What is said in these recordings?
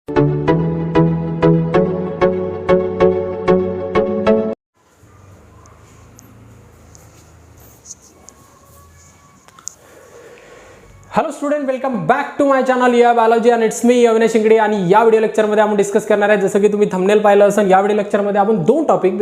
Hello student, welcome back to my channel या biology आणि it's me Avinash Shingade. आणि या व्हिडिओ लेक्चरमध्ये आपण डिस्कस करणार आहे, जसं की तुम्ही थंबनेल पाहिलं असेल, या व्हिडिओ लेक्चरमध्ये आपण दोन टॉपिक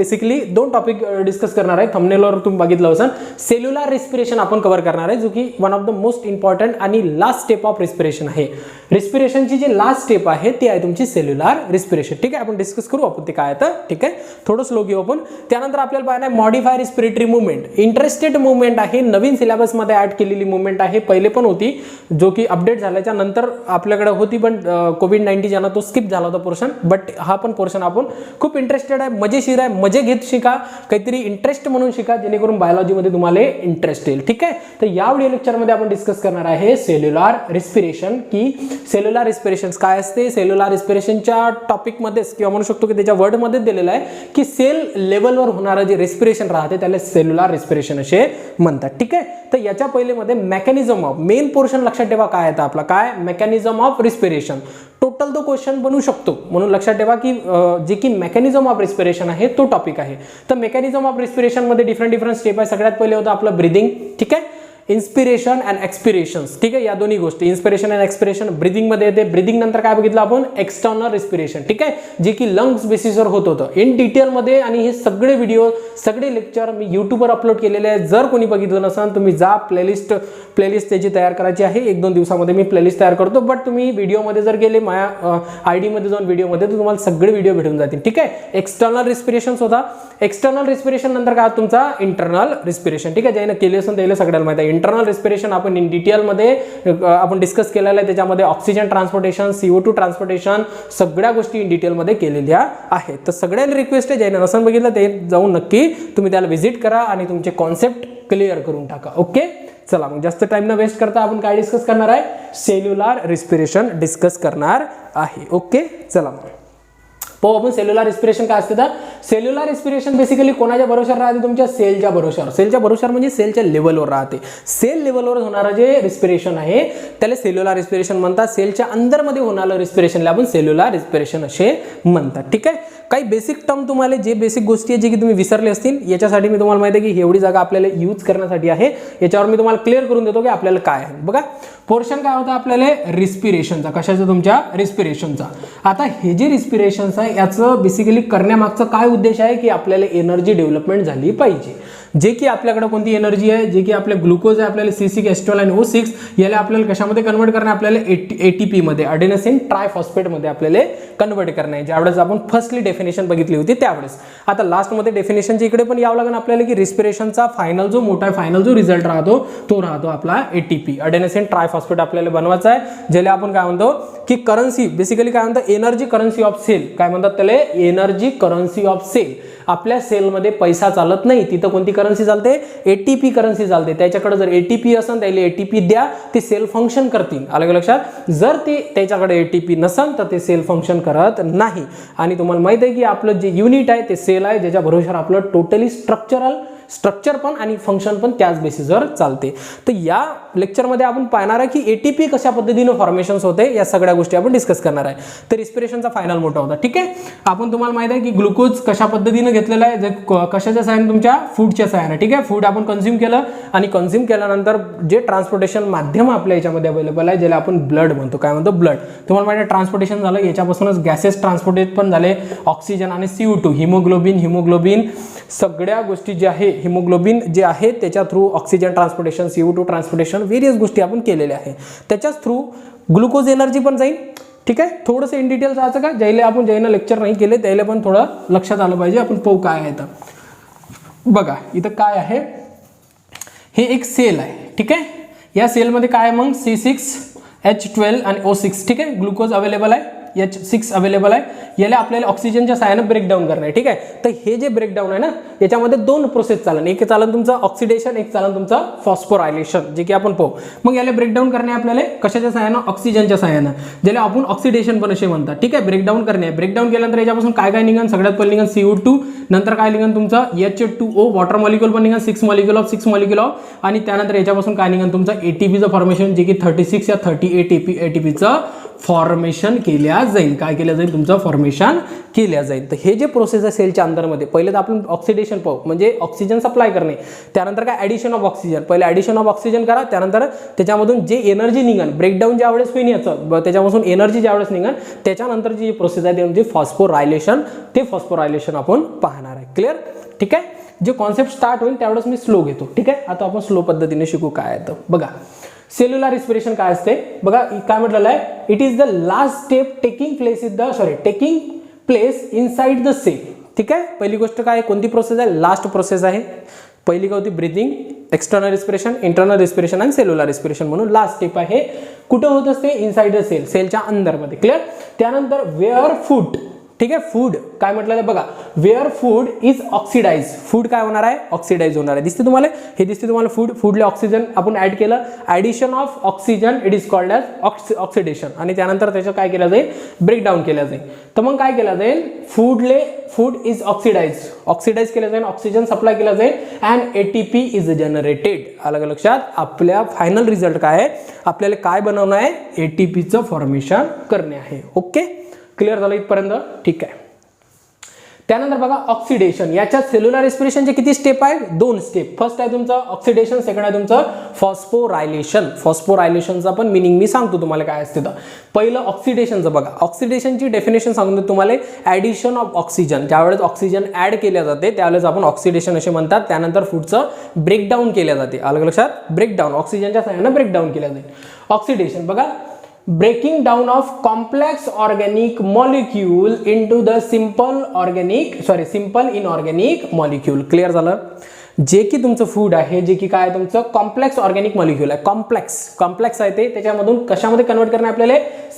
डिस्कस करणार आहे. थंबनेलवर तुम्ही बघितलं असेल, सेल्युलर रिस्पिरेशन आपण कव्हर करणार आहे, जो की one of the most important आणि लास्ट स्टेप ऑफ रिस्पिरेशन आहे. रिस्पिरेशनची जी लास्ट स्टेप आहे ती आहे तुमची सेल्युलर रिस्पिरेशन. ठीक आहे, आपण डिस्कस करू आपण ते काय आहे. ठीक आहे, थोडं स्लो घेऊ आपण. त्यानंतर आपल्याला पाहणार आहे modify respiratory movement. Interested movement आहे, नवीन सिलेबसमध्ये ऍड केलेली मुवमेंट आहे. पहिले पण होती, जो की अपडेट झाल्याच्या नंतर आपल्याकडे होती, पण कोविड-19 ज्यानं तो स्किप झाला होता पोर्शन. बट हा पण पोर्शन आपण खूप इंटरेस्टेड आहे, मजेशीर आहे, मजे घेत शिका, काहीतरी इंटरेस्ट म्हणून शिका, जेणेकरून बायोलॉजीमध्ये तुम्हाला इंटरेस्ट येईल. ठीक आहे, तर या व्हिडिओ लेक्चरमध्ये आपण डिस्कस करणार आहे सेल्युलर रिस्पिरेशन. की सेल्युलर रिस्पिरेशन काय असते. सेल्युलर रिस्पिरेशनच्या टॉपिकमध्येच किंवा म्हणू शकतो की त्याच्या वर्डमध्ये दिलेलं आहे की सेल लेवलवर होणारं जे रिस्पिरेशन राहते त्याला सेल्युलर रिस्पिरेशन असे म्हणतात. ठीक आहे, तर याच्या पहिले मध्ये मेकॅनिझम ऑफ मेन पोर्शन लक्षात ठेवा काय आहे आपला, काय मेकॅनिझम ऑफ रिस्पिरेशन. टोटल तो क्वेश्चन बनू शकतो, म्हणून लक्षात ठेवा की जे की मेकॅनिझम ऑफ रिस्पिरेशन आहे तो टॉपिक आहे. तर मेकॅनिझम ऑफ रिस्पिरेशन मध्ये डिफरंट स्टेप आहे. सगळ्यात पहिले होतं आपलं ब्रीदिंग. ठीक आहे, इन्स्पिरेशन अँड एक्सपिरेशन्स. ठीक आहे, या दोन्ही गोष्टी इन्स्पिरेशन अँड एक्सपिरेशन ब्रीदिंग मध्ये येते. ब्रीदिंग नंतर काय बघितलं आपण, एक्सटर्नल रिस्पिरेशन. ठीक आहे, जे की लंग्स बेसिसवर होत होतं इन डिटेल मध्ये. आणि हे सगळे व्हिडिओ सगळे लेक्चर मी युट्यूबवर अपलोड केलेले आहे. जर कोणी बघितलं नसेल तुम्ही जा, प्लेलिस्ट त्याची तयार करायची आहे. 1-2 दिवसामध्ये मी प्लेलिस्ट तयार करतो. बट तुम्ही व्हिडिओमध्ये जर गेले माझ्या ID मध्ये जाऊन व्हिडिओमध्ये, तर तुम्हाला सगळे व्हिडिओ भेटून जातील. ठीक आहे, एक्सटर्नल रिस्पिरेशन होता. एक्सटर्नल रिस्पिरेशन नंतर काय तुमचा इंटरनल रिस्पिरेशन. ठीक आहे, ज्याने केले असेल त्याला सगळ्याला माहिती आहे. इंटरनल रिस्पिरेशन आपण इन डिटेलमध्ये आपण डिस्कस केलेलं आहे. त्याच्यामध्ये ऑक्सिजन ट्रान्सपोर्टेशन, CO2 ट्रान्सपोर्टेशन, सगळ्या गोष्टी इन डिटेलमध्ये केलेल्या आहेत. तर सगळ्यांना रिक्वेस्ट आहे, ज्याने नसेल बघितलं ते जाऊन नक्की तुम्ही त्याला व्हिजिट करा आणि तुमचे कॉन्सेप्ट क्लिअर करून टाका. ओके, चला मग जास्त टाइम न वेस्ट करता आपण काय डिस्कस करणार आहे, सेल्युलर रिस्पिरेशन डिस्कस करणार आहे. ओके, चला मग पाहू आपण सेल्युलर रिस्पिरेशन काय असते. तर सेल्युलर रिस्पिरेशन बेसिकली कोणाच्या भरोशावर राहते, तुमच्या सेलच्या भरोशावर. सेलच्या भरोशावर म्हणजे सेलच्या लेवलवर राहते. सेल लेवलवर होणारं जे रिस्पिरेशन आहे त्याला सेल्युलर रिस्पिरेशन म्हणतात. सेलच्या अंदरमध्ये होणारं रिस्पिरेशनला आपण सेल्युलर रिस्पिरेशन असे म्हणतात. ठीक आहे, काही बेसिक टर्म तुम्हाला जे बेसिक गोष्टी आहे जे की तुम्ही विसरले असतील, याच्यासाठी मी तुम्हाला माहिती आहे की एवढी जागा आपल्याला यूज करण्यासाठी आहे. याच्यावर मी तुम्हाला क्लिअर करून देतो की आपल्याला काय आहे. बघा, पोर्शन काय होतं आपल्याला रिस्पिरेशनचा. कशाचा, तुमच्या रिस्पिरेशनचा. आता हे जे रिस्पिरेशन आहे याचं बेसिकली करण्यामागचा काय उद्देश आहे की आपल्याला एनर्जी डेव्हलपमेंट झाली पाहिजे. जे की आपल्याकडे कोणती एनर्जी आहे, जे की आपले ग्लुकोज आहे, आपल्याला C6H12 आणि O6 याला आपल्याला कशामध्ये कन्वर्ट करणे, आपल्याला ATP मध्ये, अडेनोसिन ट्रायफॉस्फेट मध्ये आपल्याला कन्वर्ट करणे. ज्यावेळेस आपण फर्स्टली डेफिनेशन बघितली होती त्यावेळेस. आता लास्ट मध्ये डेफिनेशनच्या इकडे पण यावं लागेल आपल्याला की रिस्पिरेशनचा फायनल जो मोठा फायनल जो रिझल्ट राहतो तो राहतो आपला ATP, अडेनोसिन ट्रायफॉस्फेट आपल्याला बनवायचा आहे. ज्याला आपण काय म्हणतो की करन्सी, बेसिकली काय म्हणतात, एनर्जी करन्सी ऑफ सेल. काय म्हणतात त्याला, एनर्जी करन्सी ऑफ सेल. आपल्या सेलमध्ये पैसा चालत नाही, तिथं कोणती करन्सी चालते, ATP करन्सी चालते. त्याच्याकडे जर ATP असेल त्याला ATP द्या, ते सेल फंक्शन करतील. आलं का लक्षात. जर ते त्याच्याकडे ATP नसेल तर ते सेल फंक्शन करत नाही. आणि तुम्हाला माहित आहे की आपलं जे युनिट आहे ते सेल आहे, ज्याच्या भरोशावर आपलं टोटली स्ट्रक्चर पण आणि फंक्शन पण त्याच बेसिसवर चालते. तर या लेक्चरमध्ये आपण पाहणार आहे की ATP कशा पद्धतीने फॉर्मेशन्स होते, या सगळ्या गोष्टी आपण डिस्कस करणार आहे. तर रिस्पिरेशनचा फायनल मोठा होता. ठीक आहे, आपण तुम्हाला माहित आहे की ग्लुकोज कशा पद्धतीने घेतलेला आहे, कशाच्या सहाय्याने, तुमच्या फूडच्या सहाय्याने. ठीक आहे, फूड आपण कन्झ्युम केलं आणि कन्झ्युम केल्यानंतर जे ट्रान्सपोर्टेशन माध्यम आपल्या याच्यामध्ये अवेलेबल आहे, ज्याला आपण ब्लड म्हणतो. काय म्हणतो, ब्लड. तुम्हाला माहिती आहे ट्रान्सपोर्टेशन झालं, याच्यापासूनच गॅसेस ट्रान्सपोर्टेट पण झाले, ऑक्सिजन आणि CO2, हिमोग्लोबिन सगळ्या गोष्टी जे आहे, हिमोग्लोबिन जे आहे त्याच्या through oxygen transportation, CO2 transportation, various गोष्टी आपण केलेल्या आहे. त्याच्याच थ्रू ग्लुकोज एनर्जी पण जाईल. ठीक आहे, थोडंसं इन डिटेल जायचं का, ज्यानं लेक्चर नाही केले त्याला पण थोडं लक्षात आलं पाहिजे. आपण पाहू काय आहे. तर बघा इथं काय आहे, हे एक सेल आहे. ठीक आहे, या सेलमध्ये काय आहे मग, C6H12 आणि O6. ठीक आहे, ग्लुकोज अवेलेबल आहे, H6 अवेलेबल आहे. याला आपल्याला ऑक्सिजनच्या सहाय्याने ब्रेकडाऊन करणार आहे. ठीक आहे, तर हे जे ब्रेकडाऊन आहे ना, याच्यामध्ये दोन प्रोसेस चालन. एक चालन तुमचं ऑक्सिडेशन, एक चालन तुमचं फॉस्फोरायलेशन, जे की आपण पाहू. मग याला ब्रेकडाऊन करणे आपल्याला कशाच्या सहाय्यानं, ऑक्सिजनच्या सहाय्यानं, ज्याला आपण ऑक्सिडेशन पण असे म्हणतात. ठीक आहे, ब्रेकडाऊन करणे. ब्रेकडाऊन केल्यानंतर याच्यापासून काय काय निघन, सगळ्यात पहिले निघन CO2, नंतर काय निघन तुमचं H2O, वॉटर मॉलिक्यूल पण निघन, 6 मॉलिक्यूल ऑफ, आणि त्यानंतर याच्यापासून काय निघन तुमचं ATPचं फॉर्मेशन, जे की 36 या 30 ATPचं फॉर्मेशन केल्या जाईल. काय केलं जाईल? तुमचं फॉर्मेशन केल्या जाईल. तर हे जे प्रोसेस आहे सेलच्या अंदरमध्ये, पहिले तर आपण ऑक्सिडेशन पाहू, म्हणजे ऑक्सिजन सप्लाय करणे, त्यानंतर काय ॲडिशन ऑफ ऑक्सिजन, पहिले ॲडिशन ऑफ ऑक्सिजन करा, त्यानंतर त्याच्यामधून जे एनर्जी निघन, ब्रेकडाऊन ज्यावेळेस होईल याचं, त्याच्यापासून एनर्जी ज्यावेळेस निघन, त्याच्यानंतरची जी प्रोसेस आहे ते म्हणजे फॉस्फोरायलेशन. ते फॉस्फोरायलेशन आपण पाहणार आहे. क्लिअर? ठीक आहे. जे कॉन्सेप्ट स्टार्ट होईल त्यावेळेस मी स्लो घेतो. ठीक आहे. आता आपण स्लो पद्धतीने शिकू. काय आहे तर बघा, सेल्युलर रिस्पिरेशन काय असते बघा. काय म्हटलेलं आहे? It is the last step taking place inside the cell. ठीक आहे. पहिली गोष्ट काय, कोणती प्रोसेस आहे? लास्ट प्रोसेस आहे. पहिली काय होती? Breathing, external respiration, internal respiration आणि सेल्युलर रिस्पिरेशन म्हणून लास्ट स्टेप आहे. कुठं होत असते? इनसाइड द सेल, सेलच्या अंदरमध्ये. क्लिअर? त्यानंतर वेअर फूड. ठीक आहे. फूड काय म्हटलं आहे बघा, where food is oxidise. Food काय होणार आहे? ऑक्सिडाइज होणार आहे. दिसते तुम्हाला? हे दिसते तुम्हाला फूड. फूडला ऑक्सिजन आपण ऍड केलं, addition of oxygen, it is called as oxidation. आणि त्यानंतर त्याचं काय केलं जाईल? ब्रेकडाऊन केलं जाईल. तर मग काय केलं जाईल? फूड इज ऑक्सिडाइज केलं जाईल, ऑक्सिजन सप्लाय केला जाईल अँड ATP इज जनरेटेड. अलग लक्षात, आपल्या फायनल रिझल्ट काय आहे? आपल्याला काय बनवणं आहे? ATPचं फॉर्मेशन करणे आहे. ओके, क्लिअर झालं इथपर्यंत? ठीक आहे. त्यानंतर बघा ऑक्सिडेशन. याच्यात सेल्युलर रेस्पिरेशनचे किती स्टेप आहे? 2 स्टेप. फर्स्ट आहे तुमचं ऑक्सिडेशन, सेकंड आहे तुमचं फॉस्फोरायलेशन. फॉस्फोरायलेशनचा पण मिनिंग मी सांगतो तुम्हाला काय असते. तर पहिलं ऑक्सिडेशनचं बघा. ऑक्सिडेशनची डेफिनेशन सांगतो तुम्हाला. ॲडिशन ऑफ ऑक्सिजन, ज्यावेळेस ऑक्सिजन ऍड केल्या जाते त्यावेळेस आपण ऑक्सिडेशन असे म्हणतात. त्यानंतर फूडचं ब्रेकडाऊन केल्या जाते. अलग लक्षात, ब्रेकडाऊन ऑक्सिजनच्या सहाय्याने ब्रेकडाऊन केल्या जाईल. ऑक्सिडेशन बघा, breaking down of complex organic molecule into the simple inorganic molecule. Clear झालं? जे की तुमचं फूड आहे, जे की काय तुमचं कॉम्प्लेक्स ऑर्गॅनिक मॉलिक्यूल आहे, कॉम्प्लेक्स आहे ते, त्याच्यामधून कशामध्ये कन्वर्ट करणे आपल्याला?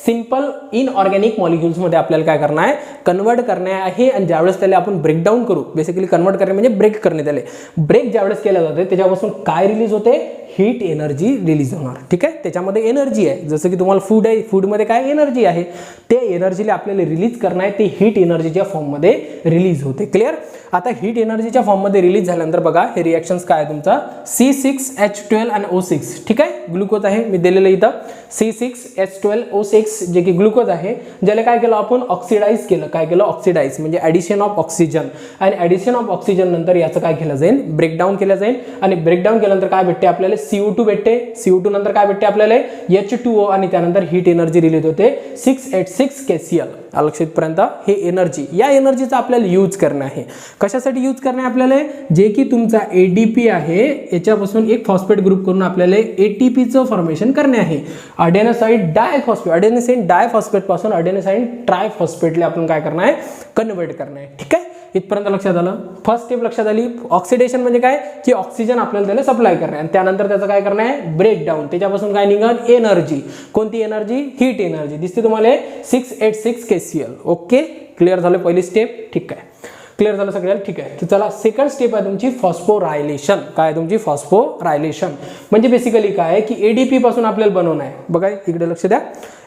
सिंपल इनऑर्गॅनिक मॉलिक्युल्स मध्ये आपल्याला काय करणार आहे? कन्वर्ट करणे आहे. आणि ज्यावेळेस त्याला आपण ब्रेकडाऊन करू, बेसिकली कन्वर्ट करणे म्हणजे ब्रेक करणे, त्याला ब्रेक ज्यावेळेस केलं जाते त्याच्यापासून काय रिलीज होते? हीट एनर्जी रिलीज होणार. ठीक आहे. त्याच्यामध्ये एनर्जी आहे, जसं की तुम्हाला फूड आहे, फूडमध्ये काय एनर्जी आहे, ते एनर्जीला आपल्याला रिलीज करणं आहे. ते हीट एनर्जीच्या फॉर्ममध्ये रिलीज होते. क्लिअर? आता हीट एनर्जीच्या फॉर्ममध्ये रिलीज झाल्यानंतर बघा हे रिएक्शन्स काय आहे तुमचा? C6H12 आणि O6. ठीक आहे. ग्लुकोज आहे मी दिलेलं इथं, C6H12O6 जे की ग्लुकोज आहे, ज्याला काय केलं आपण? ऑक्सिडाइज केलं. काय केलं? ऑक्सिडाइज म्हणजे ॲडिशन ऑफ ऑक्सिजन. आणि ॲडिशन ऑफ ऑक्सिजन नंतर याचं काय केलं जाईल? ब्रेकडाऊन केलं जाईल. आणि ब्रेकडाऊन केल्यानंतर काय भेटते आपल्याला? CO2 भेटते. CO2 नंतर काय भेटते आपल्याला? H2O. आणि त्यानंतर हीट एनर्जी रिलीज होते 6H6KCl. लक्षातपर्यंत हे एनर्जी, या एनर्जीचा आपल्याला यूज करणं आहे. कशासाठी यूज करणे आपल्याला? जे की तुमचा ADP आहे याच्यापासून एक फॉस्फेट ग्रुप करून आपल्याला ATPचं फॉर्मेशन करणे आहे. अडेनोसाईन डायफॉस्फेट पासून अडेनोसाईन ट्रायफॉस्फेटला आपण काय करणार आहे? कन्वर्ट करणार आहे. ठीक आहे. इथपर्यंत लक्षात आलं? फर्स्ट स्टेप लक्षात आली. ऑक्सिडेशन म्हणजे काय? की ऑक्सिजन आपल्याला त्याला सप्लाय करणे आणि त्यानंतर त्याचं काय करणे आहे? ब्रेकडाऊन. त्याच्यापासून काय निघण? एनर्जी. कोणती एनर्जी? Heat energy. दिसते तुम्हाला 6H6KCl. ओके, क्लिअर झालं पहिली स्टेप? ठीक आहे. क्लिअर झालं सगळ्याला? ठीक आहे. तर चला सेकंड स्टेप आहे तुमची फॉस्फोरायलेशन. काय तुमची? फॉस्फोरायलेशन म्हणजे बेसिकली काय आहे की ADP पासून आपल्याला बनवणं आहे. बघा इकडे लक्ष द्या.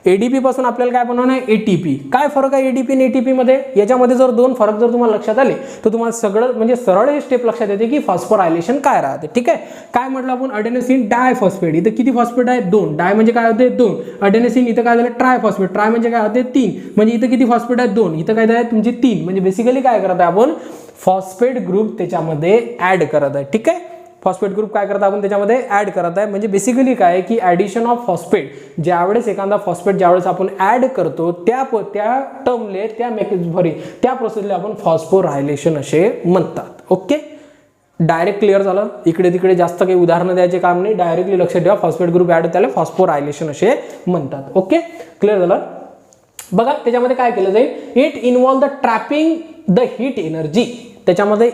ADP पासून आपल्याला काय बनवणं आहे? ATP. काय फरक आहे ADP आणि ATP मध्ये? याच्यामध्ये जर 2 फरक जर तुम्हाला लक्षात आले तर तुम्हाला सगळं म्हणजे सरळ हे स्टेप लक्षात येते की फॉस्फोरायलेशन काय राहते. ठीक आहे. काय म्हटलं आपण? अडेनोसिन डायफॉस्फेट. इथं किती फॉस्फेट आहे? 2. डाय म्हणजे काय होते? 2. अडेनोसिन इथं काय झालं? ट्रायफॉस्फेट. ट्राय म्हणजे काय होते? 3. म्हणजे इथं किती फॉस्फेट आहे? 2. इथं काय आहे तुमची 3. म्हणजे बेसिकली काय करत आहे आपण? फॉस्फेट ग्रुप त्याच्यामध्ये ऍड करत आहे. ठीक आहे. फॉस्फेट ग्रुप काय करता आपण त्याच्यामध्ये ऍड करत आहे. म्हणजे बेसिकली काय आहे की ॲडिशन ऑफ फॉस्फेट, ज्यावेळेस एखादा फॉस्फेट ज्यावेळेस आपण ऍड करतो त्या टर्मले त्या प्रोसेसला आपण फॉस्फोरायलेशन असे म्हणतात. ओके, डायरेक्ट क्लिअर झालं? इकडे तिकडे जास्त काही उदाहरणं द्यायचे काम नाही. डायरेक्टली लक्षात ठेवा, फॉस्फेट ग्रुप ऍड त्याला फॉस्फोरायलेशन असे म्हणतात. ओके, क्लिअर झालं? बघा त्याच्यामध्ये काय केलं जाईल? It involve the trapping the heat energy. त्याच्यामध्ये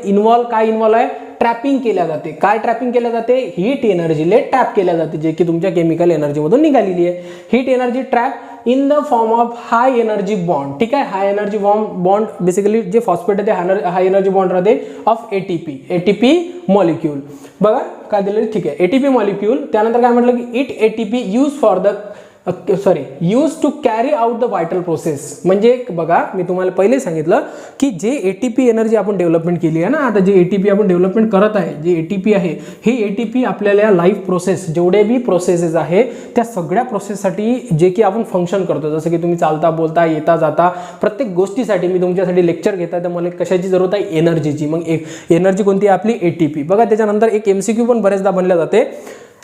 काय इन्व्हॉल्व आहे? ट्रॅपिंग केल्या जाते. काय ट्रॅपिंग केल्या जाते? हीट एनर्जीले ट्रॅप केल्या जाते, जे की तुमच्या केमिकल एनर्जीमधून निघालेली आहे. Heat energy trap in the form of high energy bond. ठीक आहे. हाय एनर्जी बॉन्ड बेसिकली जे फॉस्फेट आहे ते हाय एनर्जी बॉन्ड राहते ऑफ ATP मॉलिक्यूल. बघा काय दिलेलं? ठीक आहे. ATP molecule. त्यानंतर काय म्हटलं की it ATP use for the sorry use to carry out the vital process. म्हणजे बघा मी तुम्हाला पहिले सांगितलं की जे एटीपी एनर्जी आपण डेव्हलपमेंट केली आहे ना, आता जे एटीपी आपण डेव्हलपमेंट करत आहे, जे एटीपी आहे हे एटीपी आपल्याला लाईफ प्रोसेस जेवढे बी प्रोसेसेस आहे त्या सगळ्या प्रोसेससाठी जे की आपण फंक्शन करतो, जसं की तुम्ही चालता बोलता येता जाता प्रत्येक गोष्टीसाठी मी तुमच्यासाठी लेक्चर घेता, तर मला कशाची जरूरत आहे, एनर्जीची. मग एक एनर्जी कोणती आहे आपली, एटीपी. बघा त्याच्यानंतर एक MCQ पण बरेचदा बनल्या जाते.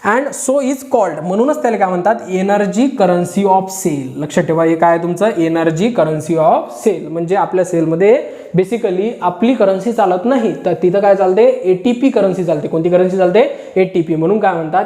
अँड सो इज कॉल्ड, म्हणूनच त्याला काय म्हणतात, एनर्जी करन्सी ऑफ सेल. लक्षात ठेवा हे काय तुमचं एनर्जी करन्सी ऑफ सेल. म्हणजे आपल्या सेलमध्ये बेसिकली आपली करन्सी चालत नाही, तर तिथं काय चालते, एटीपी करन्सी चालते. कोणती करन्सी चालते, एटीपी. म्हणून काय म्हणतात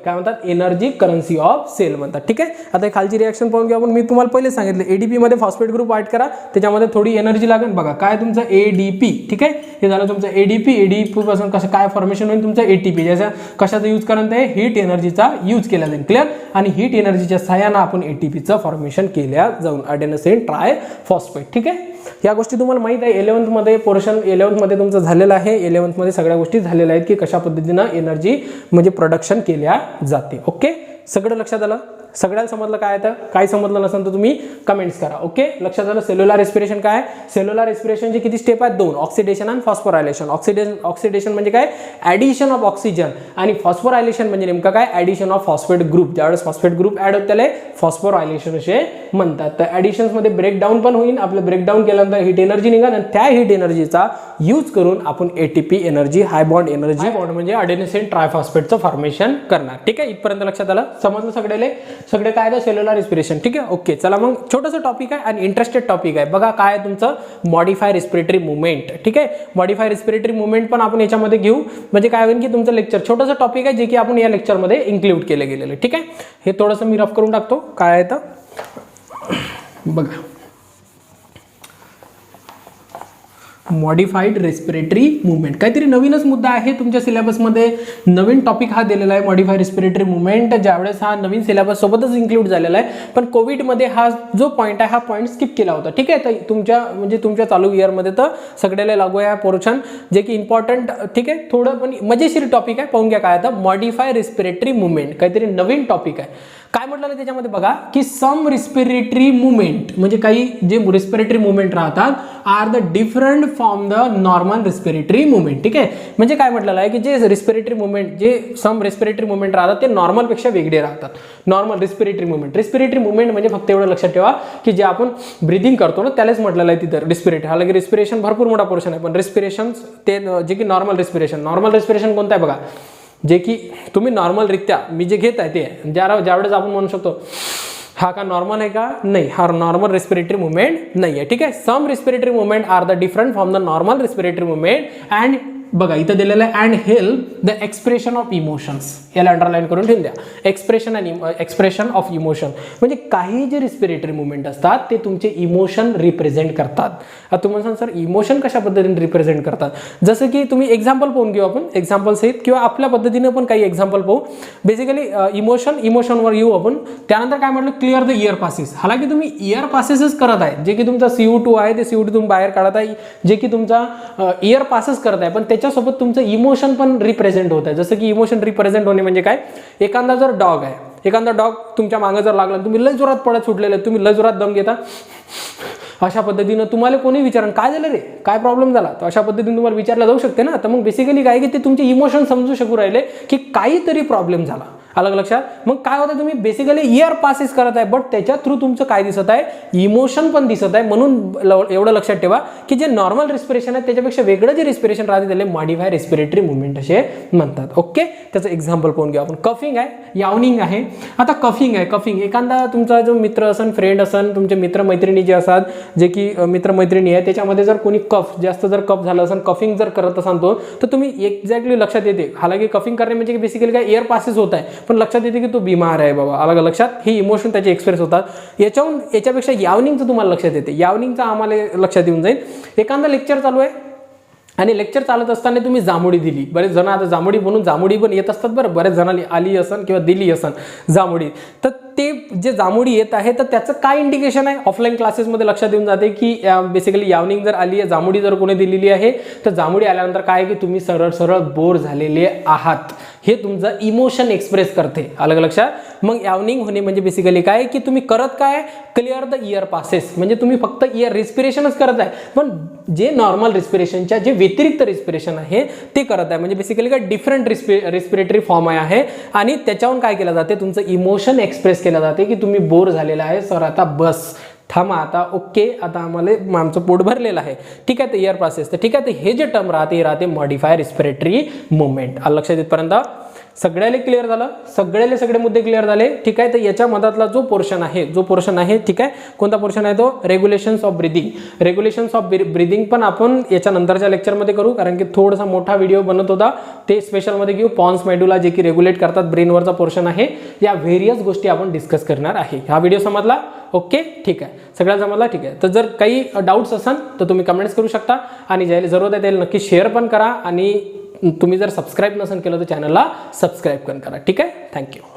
काय म्हणतात, एनर्जी करन्सी ऑफ सेल म्हणतात. ठीक आहे. आता खालची रिॲक्शन पाहून घ्या आपण. मी तुम्हाला पहिले सांगितलं एडीपी मध्ये फॉस्फेट ग्रुप ऍड करा, त्याच्यामध्ये थोडी एनर्जी लागेल. बघा काय तुमचं एडीपी. ठीक आहे, हे झालं तुमचं एडीपी पासून कसं काय फॉर्मेशन होईल तुमचं एटीपी. ज्याचा कशाचा यूज करण्यात आहे, हीट एनर्जीचा यूज केला जाईल. क्लिअर. आणि हीट एनर्जीच्या सहाय्यानं आपण एटीपीचं फॉर्मेशन केल्या जाऊन अडेनोसिन ट्राय फॉस्फेट. ठीक आहे. या गोष्टी तुम्हाला माहित आहे. 11th मध्ये पोर्शन 11th मध्ये तुमचं झालेलं आहे. 11th मध्ये सगळ्या गोष्टी झालेल्या आहेत की कशा पद्धतीनं एनर्जी म्हणजे प्रोडक्शन केल्या जाते. ओके, सगळं लक्षात आलं, सगळ्यांना समजलं काय आहे. काय समजलं नसेल तर तुम्ही कमेंट्स करा. ओके, लक्षात आलं. सेल्युलर रेस्पिरेशन काय, सेल्युलर रेस्पिरेशनचे किती स्टेप आहेत, 2. ऑक्सिडेशन आणि फॉस्फोरायलेशन. ऑक्सिडेशन म्हणजे काय, ऍडिशन ऑफ ऑक्सिजन, आणि फॉस्फोरायलेशन म्हणजे नेमकं काय, ऍडिशन ऑफ फॉस्फेट ग्रुप. ज्यावेळेस फॉस्फेट ग्रुप ऍड होत त्याला फॉस्फोरायलेशन असे म्हणतात. तर ऍडिशन्स मध्ये ब्रेकडाऊन पण होईल. आपलं ब्रेकडाऊन केल्यानंतर हीट एनर्जी निघाल, आणि त्या हीट एनर्जीचा यूज करून आपण एटीपी एनर्जी, हाय बॉन्ड एनर्जी, बॉन्ड म्हणजे अडेनोसिन ट्रायफॉस्फेटचं फॉर्मेशन करणार. ठीक आहे, इथपर्यंत लक्षात आलं, समजलं सगळे काय आहे, सेल्युलर रेस्पिरेशन. ठीक आहे. ओके, चला मग छोटंसं टॉपिक आहे आणि इंटरेस्टेड टॉपिक आहे. बघा काय आहे तुमचं मॉडिफाय रेस्पिरेटरी मुवमेंट. ठीक आहे, मॉडिफाय रेस्पिरेटरी मुवमेंट पण आपण याच्यामध्ये घेऊ. म्हणजे काय होईल की तुमचं लेक्चर छोटंसं टॉपिक आहे जे की आपण या लेक्चरमध्ये इन्क्लूड केले गेलेलं. ठीक आहे, हे थोडंसं मी रफ करून टाकतो काय आहे तर बघा. मॉडिफाईड रेस्पिरेटरी मुवमेंट काहीतरी नवीनच मुद्दा आहे तुमच्या सिलेबसमध्ये. नवीन टॉपिक हा दिलेला आहे मॉडिफाईड रेस्पिरेटरी मुवमेंट. ज्यावेळेस हा नवीन सिलेबस सोबतच इन्क्लूड झालेला आहे, पण कोविडमध्ये हा जो पॉईंट आहे हा पॉईंट स्किप केला होता. ठीक आहे, तर तुमच्या चालू इयरमध्ये तर सगळ्याला लागू आहे पोर्शन जे की इम्पॉर्टंट. ठीक आहे, थोडं पण मजेशीर टॉपिक आहे. पाहून घ्या काय आता मॉडिफाय रेस्पिरेटरी मुवमेंट, काहीतरी नवीन टॉपिक आहे. काय म्हटलं त्याच्यामध्ये बघा की सम रिस्पिरेटरी मुवमेंट म्हणजे काही जे रिस्पिरेटरी मुवमेंट राहतात are the different from the normal respiratory movement. ठीक आहे, म्हणजे काय म्हटलेलं आहे की जे रिस्पिरेटरी मुवमेंट, जे सम रिस्पिरेटरी मुवमेंट राहतात ते नॉर्मलपेक्षा वेगळे राहतात. नॉर्मल रिस्पिरेटरी मुवमेंट म्हणजे फक्त एवढं लक्षात ठेवा की जे आपण ब्रिदिंग करतो ना त्यालाच म्हटलेलं आहे तिथं रिस्पिरेटरी. हालांकी रिस्पिरेशन भरपूर मोठा पोर्शन आहे, पण रिस्पिरेशन ते जे की नॉर्मल रिस्पिरेशन कोणतं आहे बघा, जे की तुम्ही नॉर्मलरित्या मी जे घेत आहे ते ज्यावेळेस आपण म्हणू शकतो हा का नॉर्मल आहे का, नाही, हा नॉर्मल रेस्पिरेटरी मुवमेंट नाही आहे. ठीक आहे, some respiratory movement are the different from the normal respiratory movement and बघा इथं दिलेलं आहे and help the expression of emotions. याला अंडरलाईन करून ठेवून द्या. एक्सप्रेशन ऑफ इमोशन म्हणजे काही जे रिस्पिरेटरी मुवमेंट असतात ते तुमचे इमोशन रिप्रेझेंट करतात. आता तुम्हाला सर इमोशन कशा पद्धतीने रिप्रेझेंट करतात, जसं की तुम्ही एक्झाम्पल पाहून घेऊ आपण, एक्झाम्पल सहित किंवा आपल्या पद्धतीने पण काही एक्झाम्पल पाहू. बेसिकली इमोशनवर येऊ आपण. त्यानंतर काय म्हटलं, क्लिअर द इयर पासेस. हालांकी तुम्ही इयर पासेसच करत आहे, जे की तुमचा CO2 आहे ते CO2 तुम्ही बाहेर काढत आहे, जे की तुमचा इयर पासेस करत आहे, पण त्याच्यासोबत तुमचं इमोशन पण रिप्रेझेंट होत आहे. जसं की इमोशन रिप्रेझेंट होणे म्हणजे काय, एखादा जर डॉग आहे, एखादा डॉग तुमच्या मागे जर लागला, तुम्ही लय जोरात पळत सुटलेले, तुम्ही लय जोरात दम घेता, अशा पद्धतीनं तुम्हाला कोणी विचारण काय झालं रे, काय प्रॉब्लेम झाला, तर अशा पद्धतीने तुम्हाला विचारलं जाऊ शकते ना. तर मग बेसिकली काय की ते तुमचे इमोशन समजू शकू राहिले की काहीतरी प्रॉब्लेम झाला. अलग लक्षात. मग काय होतं, तुम्ही बेसिकली इयर पासेस करत आहे, बट त्याच्या थ्रू तुमचं काय दिसत आहे, इमोशन पण दिसत आहे. म्हणून एवढं लक्षात ठेवा की जे नॉर्मल रिस्पिरेशन आहे त्याच्यापेक्षा वेगळं जे रिस्पिरेशन राहते त्याला मॉडिफाय रेस्पिरेटरी मुवमेंट असे म्हणतात. ओके, त्याचं एक्झाम्पल पाहून घेऊ आपण. कफिंग आहे, यावनिंग आहे. आता कफिंग आहे, कफिंग एखादा तुमचा जो मित्र असन, फ्रेंड असन, तुमचे मित्रमैत्रिणी जे असतात, जे की मित्रमैत्रिणी आहे, त्याच्यामध्ये जर कोणी जास्त जर कफ झालं असेल, कफिंग जर करत असाल तो, तर तुम्ही एक्झॅक्टली लक्षात येते. हालांकी कफिंग करणे म्हणजे बेसिकली काय एअर पासेस होत आहे, पण लक्षात येते की तो बिमार आहे बाबा. अलग लक्षात, हे इमोशन त्याचे एक्सप्रेस होतात. याच्यापेक्षा यावनिंगचं तुम्हाला लक्षात येते. यावनिंगचं आम्हाला लक्षात येऊन जाईल. एखादा लेक्चर चालू आहे आणि लेक्चर चालत असताना तुम्ही जांभुडी दिली. बरेच जण आता जांभुडी बनून जांभुडी पण येत असतात बरं, बरेच जणांनी आली असन किंवा दिली असन जांभुडी, तर ते जे जांभुडी येत आहे तर त्याचं काय इंडिकेशन आहे, ऑफलाईन क्लासेसमध्ये लक्षात येऊन जाते की बेसिकली यावनिंग जर आली आहे, जांभुडी जर कोणी दिलेली आहे, तर जांभुडी आल्यानंतर काय आहे की तुम्ही सरळ सरळ बोर झालेले आहात, हे तुमचं इमोशन एक्सप्रेस करते. अलग लक्षात. मग यावनिंग होणे म्हणजे बेसिकली काय की तुम्ही करत काय, क्लिअर द इयर पासेस, म्हणजे तुम्ही फक्त इयर रिस्पिरेशनच करत आहे, पण जे नॉर्मल रिस्पिरेशनच्या जे व्यतिरिक्त रिस्पिरेशन आहे ते करत आहे, म्हणजे बेसिकली काय डिफरंट रिस्पिरेटरी फॉर्म आहे आणि त्याच्यावरून काय केलं जाते, तुमचं इमोशन एक्सप्रेस केलं जाते की तुम्ही बोर झालेला आहे, सर आता बस थांबा, आता ओके, आता आम्हाला आमचं पोट भरलेलं आहे, ठीक आहे. तर इयर प्रोसेस, तर ठीक आहे. तर हे जे टर्म राहते मॉडिफाय रिस्पिरेटरी मुवमेंट. लक्षात येतपर्यंत सगळ्याला क्लिअर झालं, सगळे मुद्दे क्लिअर झाले, ठीक आहे. तर याच्या मधातला जो पोर्शन आहे, ठीक आहे, कोणता पोर्शन आहे तो, रेग्युलेशन्स ऑफ ब्रीदिंग पण आपण याच्या नंतरच्या लेक्चरमध्ये करू, कारण की थोडासा मोठा व्हिडिओ बनत होता, ते स्पेशलमध्ये घेऊ. पॉन्स मेडुला जे की रेग्युलेट करतात ब्रेनवरचा पोर्शन आहे, या व्हेरियस गोष्टी आपण डिस्कस करणार आहे. हा व्हिडिओ समजला, ओके, ठीक आहे, सगळ्या समजला, ठीक आहे. तर जर काही डाऊट्स असाल तर तुम्ही कमेंट्स करू शकता आणि ज्याला जरूरत आहे त्याला नक्की शेअर पण करा आणि तुम्ही जर सबस्क्राईब नसेल केलं तर चॅनलला सबस्क्राईब पण करा, ठीक आहे. थँक्यू.